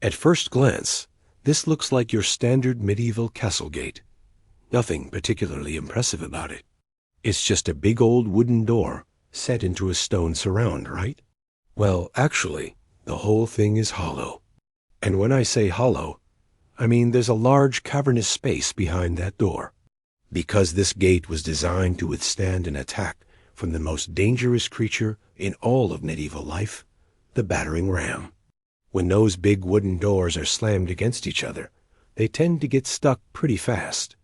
At first glance, this looks like your standard medieval castle gate. Nothing particularly impressive about it. It's just a big old wooden door set into a stone surround, right? Well, actually, the whole thing is hollow. And when I say hollow, I mean there's a large cavernous space behind that door. Because this gate was designed to withstand an attack from the most dangerous creature in all of medieval life, the battering ram. When those big wooden doors are slammed against each other, they tend to get stuck pretty fast.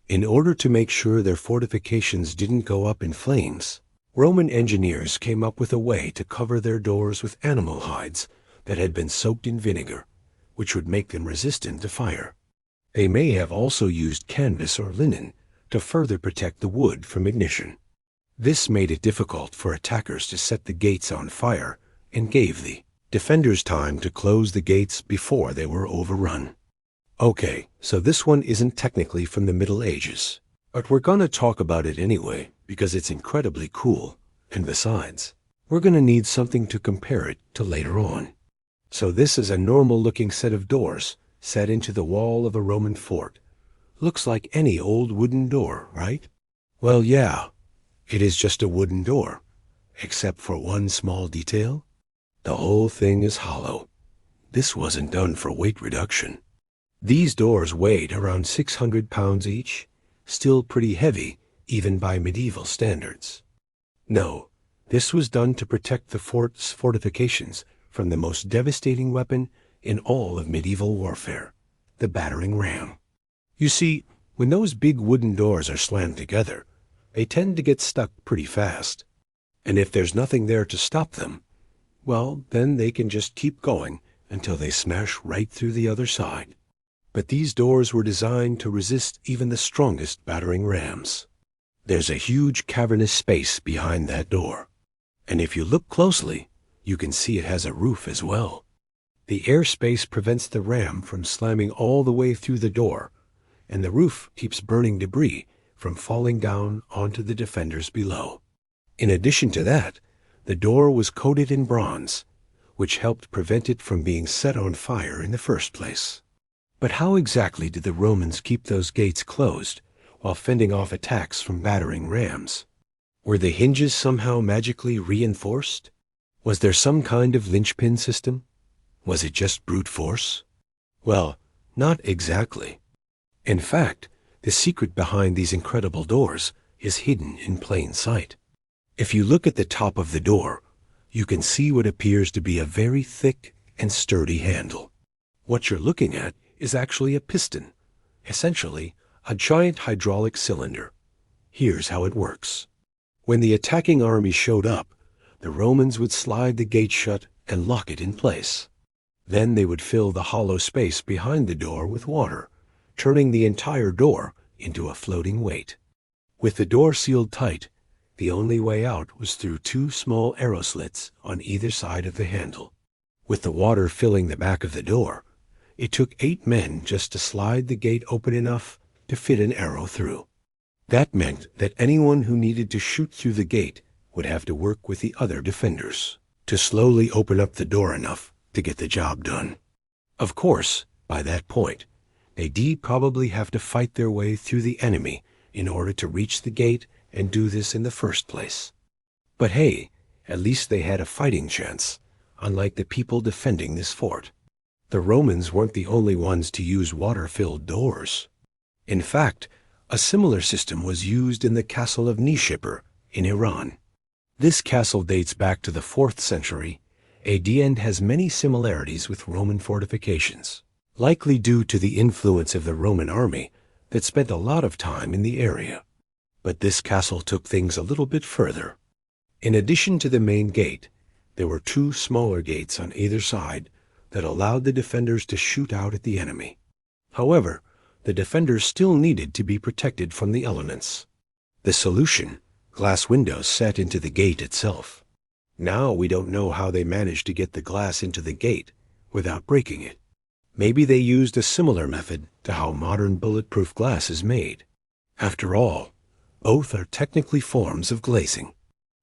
In order to make sure their fortifications didn't go up in flames, Roman engineers came up with a way to cover their doors with animal hides that had been soaked in vinegar, which would make them resistant to fire. They may have also used canvas or linen to further protect the wood from ignition. This made it difficult for attackers to set the gates on fire and gave the defenders time to close the gates before they were overrun. Okay, so this one isn't technically from the Middle Ages, but we're gonna talk about it anyway because it's incredibly cool, and besides, we're gonna need something to compare it to later on. So this is a normal-looking set of doors set into the wall of a Roman fort. Looks like any old wooden door, right? Well, yeah, it is just a wooden door, except for one small detail. The whole thing is hollow. This wasn't done for weight reduction. These doors weighed around 600 pounds each, still pretty heavy even by medieval standards. No, this was done to protect the fort's fortifications from the most devastating weapon in all of medieval warfare, the battering ram. You see, when those big wooden doors are slammed together, they tend to get stuck pretty fast. And if there's nothing there to stop them, well, then they can just keep going until they smash right through the other side. But these doors were designed to resist even the strongest battering rams. There's a huge cavernous space behind that door. And if you look closely, you can see it has a roof as well. The airspace prevents the ram from slamming all the way through the door, and the roof keeps burning debris from falling down onto the defenders below. In addition to that, the door was coated in bronze, which helped prevent it from being set on fire in the first place. But how exactly did the Romans keep those gates closed while fending off attacks from battering rams? Were the hinges somehow magically reinforced? Was there some kind of linchpin system? Was it just brute force? Well, not exactly. In fact, the secret behind these incredible doors is hidden in plain sight. If you look at the top of the door, you can see what appears to be a very thick and sturdy handle. What you're looking at is actually a piston, essentially a giant hydraulic cylinder. Here's how it works. When the attacking army showed up, the Romans would slide the gate shut and lock it in place. Then they would fill the hollow space behind the door with water, turning the entire door into a floating weight. With the door sealed tight, the only way out was through two small arrow slits on either side of the handle. With the water filling the back of the door, it took 8 men just to slide the gate open enough to fit an arrow through. That meant that anyone who needed to shoot through the gate would have to work with the other defenders to slowly open up the door enough to get the job done. Of course, by that point, they'd probably have to fight their way through the enemy in order to reach the gate and do this in the first place. But hey, at least they had a fighting chance, unlike the people defending this fort. The Romans weren't the only ones to use water-filled doors. In fact, a similar system was used in the castle of Nishapur in Iran. This castle dates back to the 4th century AD and has many similarities with Roman fortifications, likely due to the influence of the Roman army that spent a lot of time in the area. But this castle took things a little bit further. In addition to the main gate, there were 2 smaller gates on either side that allowed the defenders to shoot out at the enemy. However, the defenders still needed to be protected from the elements. The solution: glass windows set into the gate itself. Now we don't know how they managed to get the glass into the gate without breaking it. Maybe they used a similar method to how modern bulletproof glass is made. After all, both are technically forms of glazing.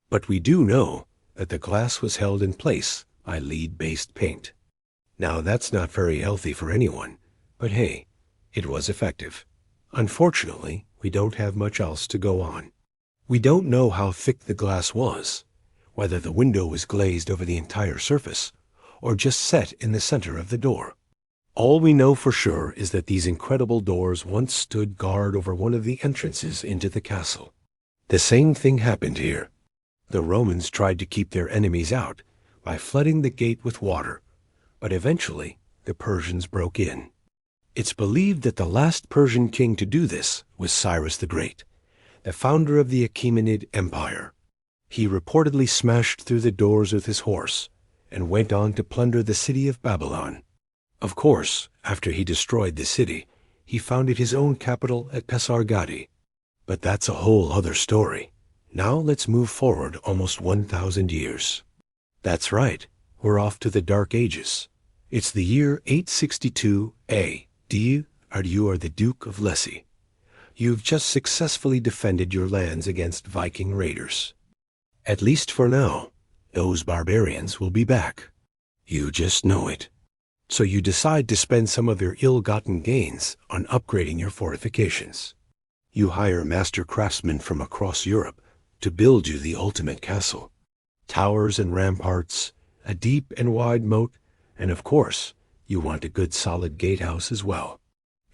But we do know that the glass was held in place by lead-based paint. Now that's not very healthy for anyone, but hey, it was effective. Unfortunately, we don't have much else to go on. We don't know how thick the glass was, whether the window was glazed over the entire surface, or just set in the center of the door. All we know for sure is that these incredible doors once stood guard over one of the entrances into the castle. The same thing happened here. The Romans tried to keep their enemies out by flooding the gate with water, but eventually the Persians broke in. It's believed that the last Persian king to do this was Cyrus the Great, the founder of the Achaemenid Empire. He reportedly smashed through the doors with his horse and went on to plunder the city of Babylon. Of course, after he destroyed the city, he founded his own capital at Pasargadae. But that's a whole other story. Now let's move forward almost 1,000 years. That's right, we're off to the Dark Ages. It's the year 862 A.D., and you are the Duke of Lessie. You've just successfully defended your lands against Viking raiders. At least for now, those barbarians will be back. You just know it. So you decide to spend some of your ill-gotten gains on upgrading your fortifications. You hire master craftsmen from across Europe to build you the ultimate castle. Towers and ramparts, a deep and wide moat, and of course, you want a good solid gatehouse as well.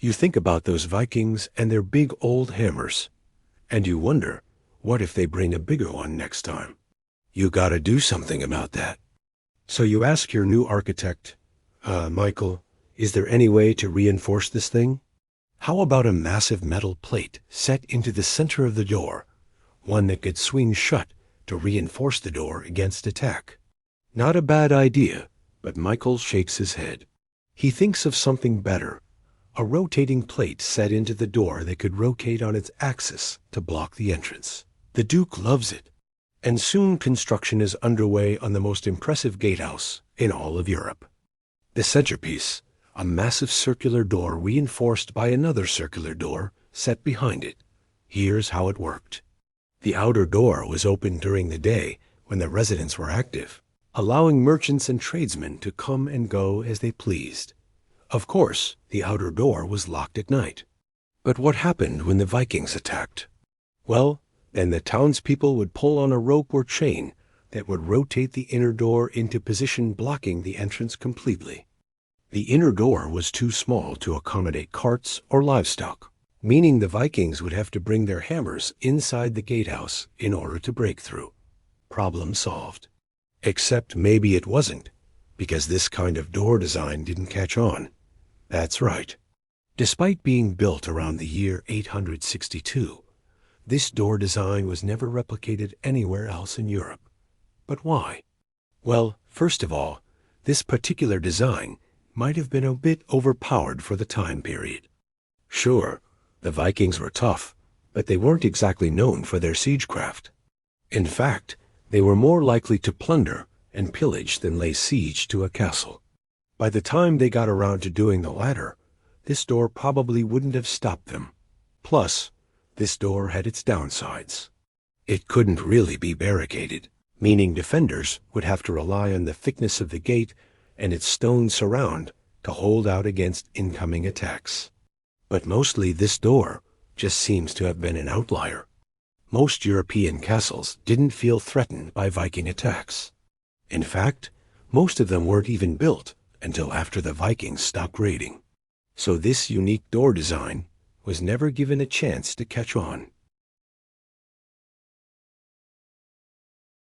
You think about those Vikings and their big old hammers, and you wonder, what if they bring a bigger one next time? You gotta do something about that. So you ask your new architect, Michael, is there any way to reinforce this thing? How about a massive metal plate set into the center of the door, one that could swing shut to reinforce the door against attack? Not a bad idea, but Michael shakes his head. He thinks of something better, a rotating plate set into the door that could rotate on its axis to block the entrance. The Duke loves it, and soon construction is underway on the most impressive gatehouse in all of Europe. The centerpiece, a massive circular door reinforced by another circular door set behind it. Here's how it worked. The outer door was open during the day when the residents were active, allowing merchants and tradesmen to come and go as they pleased. Of course, the outer door was locked at night. But what happened when the Vikings attacked? Well, then the townspeople would pull on a rope or chain that would rotate the inner door into position, blocking the entrance completely. The inner door was too small to accommodate carts or livestock, meaning the Vikings would have to bring their hammers inside the gatehouse in order to break through. Problem solved. Except maybe it wasn't, because this kind of door design didn't catch on. That's right. Despite being built around the year 862, this door design was never replicated anywhere else in Europe. But why? Well, first of all, this particular design might have been a bit overpowered for the time period. Sure, the Vikings were tough, but they weren't exactly known for their siegecraft. In fact, they were more likely to plunder and pillage than lay siege to a castle. By the time they got around to doing the latter, this door probably wouldn't have stopped them. Plus, this door had its downsides. It couldn't really be barricaded, meaning defenders would have to rely on the thickness of the gate and its stone surround to hold out against incoming attacks. But mostly this door just seems to have been an outlier. Most European castles didn't feel threatened by Viking attacks. In fact, most of them weren't even built until after the Vikings stopped raiding. So this unique door design was never given a chance to catch on.